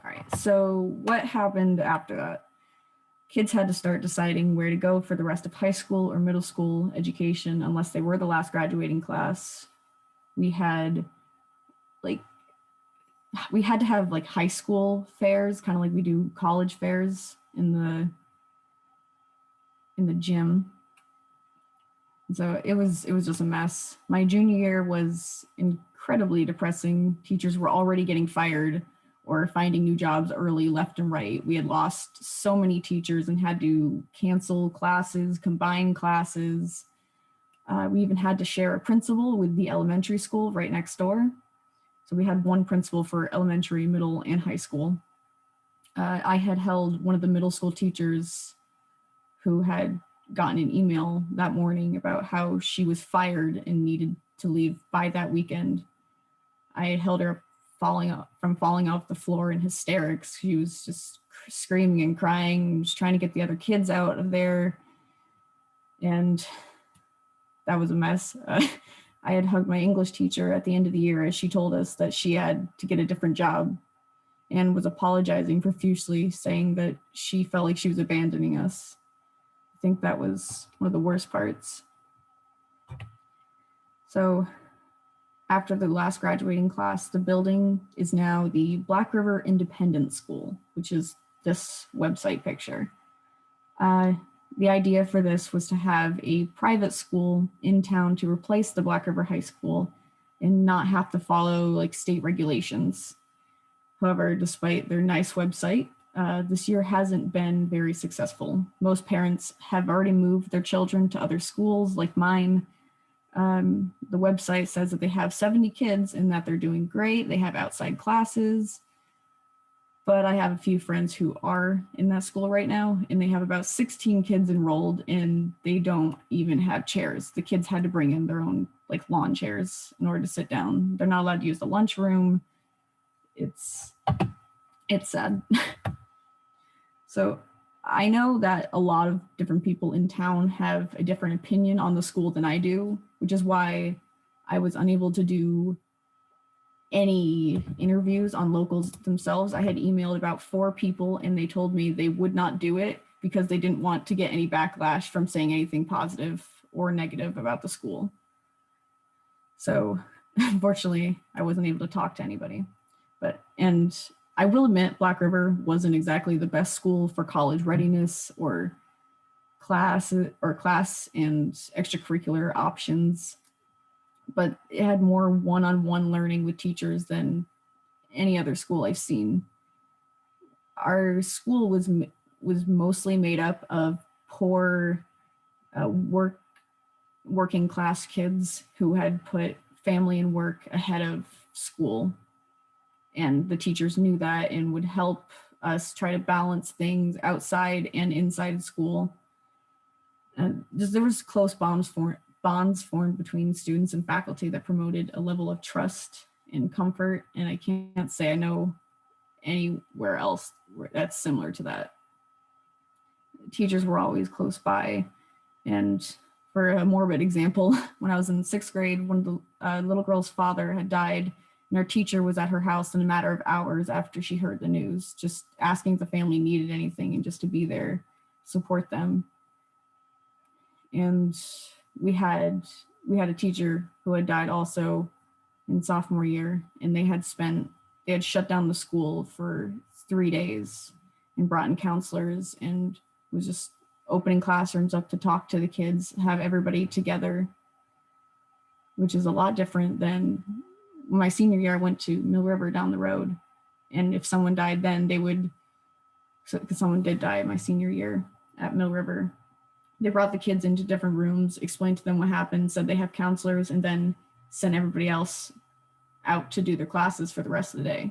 All right, so what happened after that? Kids had to start deciding where to go for the rest of high school or middle school education, unless they were the last graduating class. We had to have like high school fairs, kind of like we do college fairs in the gym. So it was just a mess. My junior year was incredibly depressing. Teachers were already getting fired or finding new jobs early, left and right. We had lost so many teachers and had to cancel classes, combine classes. We even had to share a principal with the elementary school right next door. So we had one principal for elementary, middle, and high school. I had held one of the middle school teachers who had gotten an email that morning about how she was fired and needed to leave by that weekend. I had held her falling off the floor in hysterics. She was just screaming and crying, just trying to get the other kids out of there. And that was a mess. I had hugged my English teacher at the end of the year as she told us that she had to get a different job and was apologizing profusely, saying that she felt like she was abandoning us. I think that was one of the worst parts. So after the last graduating class, the building is now the Black River Independent School, which is this website picture. The idea for this was to have a private school in town to replace the Black River High School and not have to follow like state regulations. However, despite their nice website, this year hasn't been very successful. Most parents have already moved their children to other schools like mine. The website says that they have 70 kids and that they're doing great. They have outside classes. But I have a few friends who are in that school right now, and they have about 16 kids enrolled, and they don't even have chairs. The kids had to bring in their own like lawn chairs in order to sit down. They're not allowed to use the lunchroom. It's sad. So I know that a lot of different people in town have a different opinion on the school than I do, which is why I was unable to do any interviews on locals themselves. I had emailed about 4 people and they told me they would not do it because they didn't want to get any backlash from saying anything positive or negative about the school. So unfortunately, I wasn't able to talk to anybody. And I will admit Black River wasn't exactly the best school for college readiness or class and extracurricular options, but it had more one-on-one learning with teachers than any other school I've seen. Our school was mostly made up of poor working class kids who had put family and work ahead of school. And the teachers knew that and would help us try to balance things outside and inside school. And there was close bonds formed between students and faculty that promoted a level of trust and comfort. And I can't say I know anywhere else that's similar to that. Teachers were always close by. And for a morbid example, when I was in 6th grade, one of the little girl's father had died, and our teacher was at her house in a matter of hours after she heard the news, just asking if the family needed anything and just to be there, support them. And we had a teacher who had died also in sophomore year, and they had shut down the school for 3 days and brought in counselors and was just opening classrooms up to talk to the kids, have everybody together, which is a lot different than my senior year. I went to Mill River down the road, And if someone died then, they would, because someone did die my senior year at Mill River, they brought the kids into different rooms, explained to them what happened, said they have counselors, and then sent everybody else out to do their classes for the rest of the day,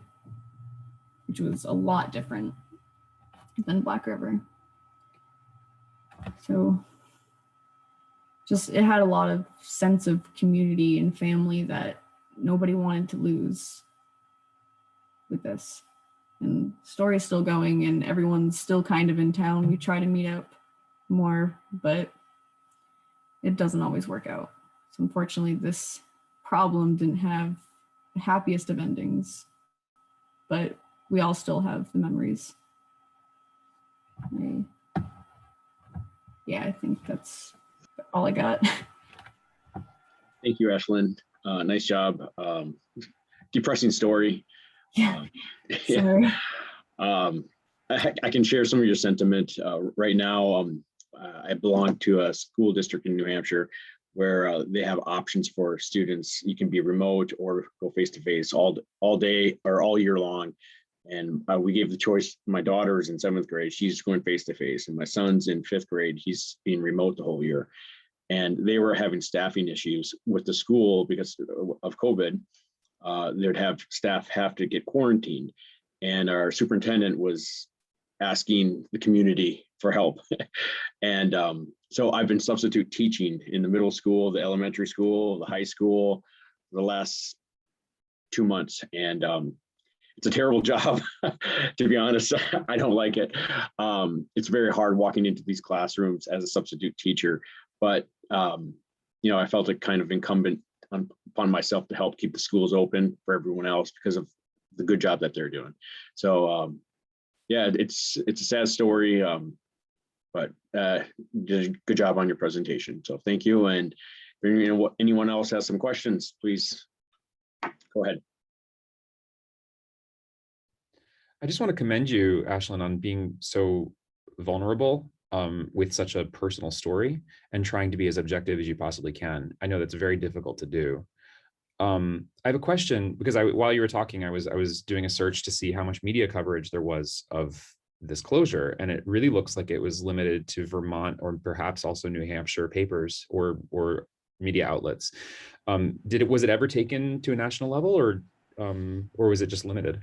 which was a lot different than Black River. So just, it had a lot of sense of community and family that nobody wanted to lose with this. And the story's still going and everyone's still kind of in town. We try to meet up more, but it doesn't always work out. So unfortunately, this problem didn't have the happiest of endings, but we all still have the memories. Yeah, I think that's all I got. Thank you, Ashlynn. Nice job. Depressing story. Yeah. Yeah. I can share some of your sentiment. Right now, I belong to a school district in New Hampshire where they have options for students. You can be remote or go face-to-face all day or all year long. And we gave the choice. My daughter's in 7th grade. She's going face-to-face. And my son's in 5th grade. He's being remote the whole year. And they were having staffing issues with the school because of COVID. They'd have staff have to get quarantined. And our superintendent was asking the community for help. And so I've been substitute teaching in the middle school, the elementary school, the high school, the last 2 months. And it's a terrible job, to be honest. I don't like it. It's very hard walking into these classrooms as a substitute teacher, but you know, I felt it kind of incumbent upon myself to help keep the schools open for everyone else because of the good job that they're doing. So yeah, it's a sad story, but did a good job on your presentation. So thank you. And if anyone else has some questions, please go ahead. I just want to commend you, Ashlynn, on being so vulnerable with such a personal story and trying to be as objective as you possibly can. I know that's very difficult to do. I have a question because while you were talking, I was doing a search to see how much media coverage there was of this closure, and it really looks like it was limited to Vermont or perhaps also New Hampshire papers or media outlets. Was it ever taken to a national level, or was it just limited?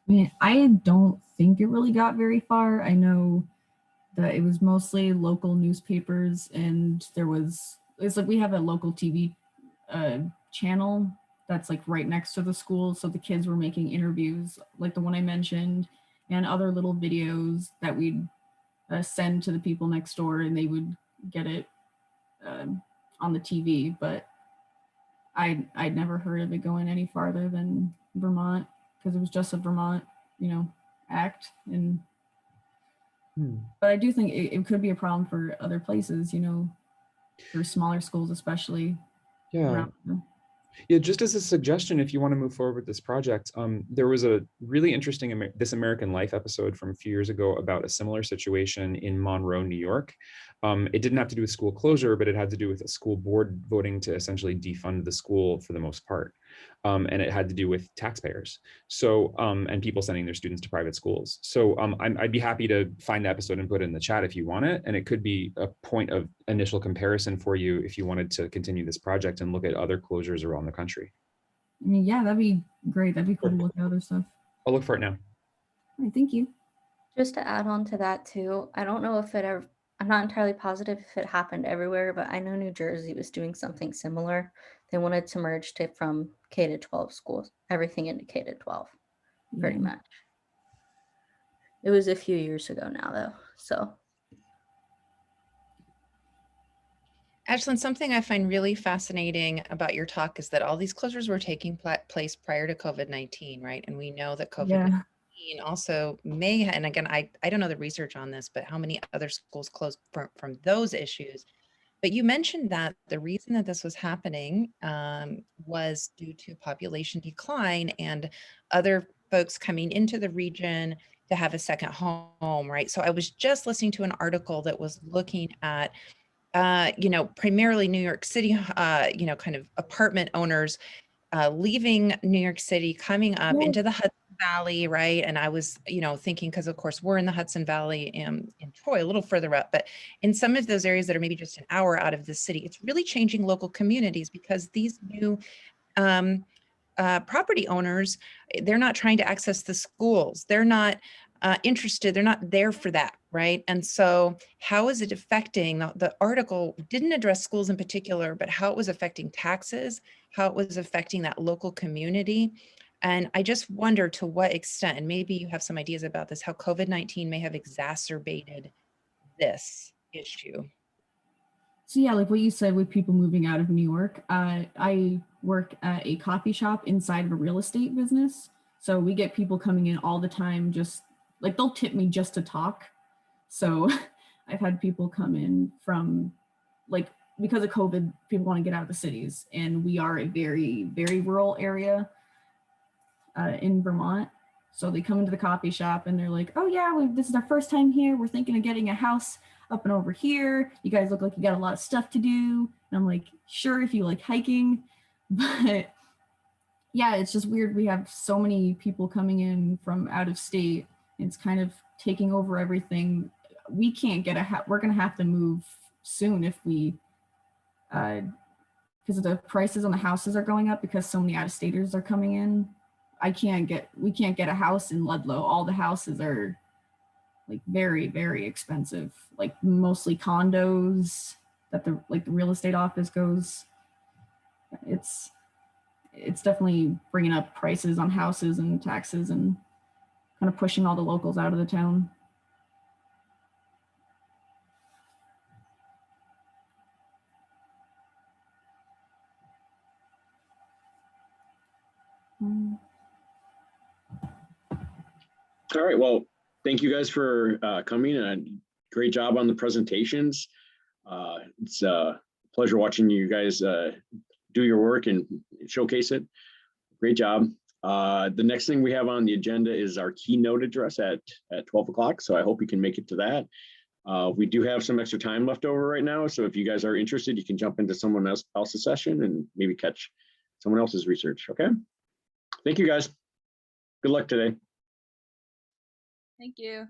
I mean, I don't think it really got very far. I know that it was mostly local newspapers, and it's like we have a local TV channel that's like right next to the school. So the kids were making interviews like the one I mentioned and other little videos that we'd send to the people next door, and they would get it on the TV. But I'd never heard of it going any farther than Vermont, because it was just a Vermont, act. And but I do think it could be a problem for other places, for smaller schools especially. Yeah. Yeah, just as a suggestion, if you want to move forward with this project, there was a really interesting This American Life episode from a few years ago about a similar situation in Monroe, New York. It didn't have to do with school closure, but it had to do with a school board voting to essentially defund the school for the most part. And it had to do with taxpayers. So, and people sending their students to private schools. So I'd be happy to find the episode and put it in the chat if you want it. And it could be a point of initial comparison for you if you wanted to continue this project and look at other closures around the country. I mean, yeah, that'd be great. That'd be cool to look at other stuff. I'll look for it now. All right, thank you. Just to add on to that too, I don't know if it ever, I'm not entirely positive if it happened everywhere, but I know New Jersey was doing something similar. They wanted to merge from K to 12 schools, everything into K to 12, pretty much. It was a few years ago now though, so. Ashlynn, something I find really fascinating about your talk is that all these closures were taking place prior to COVID-19, right? And we know that COVID-19 also may, and again, I don't know the research on this, but how many other schools closed from those issues. But you mentioned that the reason that this was happening was due to population decline and other folks coming into the region to have a second home, right? So I was just listening to an article that was looking at primarily New York City, kind of apartment owners leaving New York City, coming up into the Hudson Valley, right? And I was, thinking, because of course we're in the Hudson Valley in Troy, a little further up, but in some of those areas that are maybe just an hour out of the city, it's really changing local communities because these new property owners, they're not trying to access the schools. They're not interested. They're not there for that, right? And so how is it affecting, the article didn't address schools in particular, but how it was affecting taxes, how it was affecting that local community. And I just wonder to what extent, and maybe you have some ideas about this, how COVID-19 may have exacerbated this issue. So yeah, like what you said with people moving out of New York, I work at a coffee shop inside of a real estate business. So we get people coming in all the time, just like they'll tip me just to talk. So I've had people come in from, like, because of COVID, people want to get out of the cities, and we are a very, very rural area in Vermont. So they come into the coffee shop and they're like, oh yeah, this is our first time here. We're thinking of getting a house up and over here. You guys look like you got a lot of stuff to do. And I'm like, sure, if you like hiking. But yeah, it's just weird. We have so many people coming in from out of state. It's kind of taking over everything. We can't get a house. We're going to have to move soon if we, because the prices on the houses are going up because so many out-of-staters are coming in. We can't get a house in Ludlow. All the houses are like very, very expensive, like mostly condos that the real estate office goes. It's definitely bringing up prices on houses and taxes and kind of pushing all the locals out of the town. All right, well, thank you guys for coming, and great job on the presentations. It's a pleasure watching you guys do your work and showcase it. Great job. The next thing we have on the agenda is our keynote address at 12 o'clock. So I hope you can make it to that. We do have some extra time left over right now. So if you guys are interested, you can jump into someone else's session and maybe catch someone else's research. Okay. Thank you guys. Good luck today. Thank you.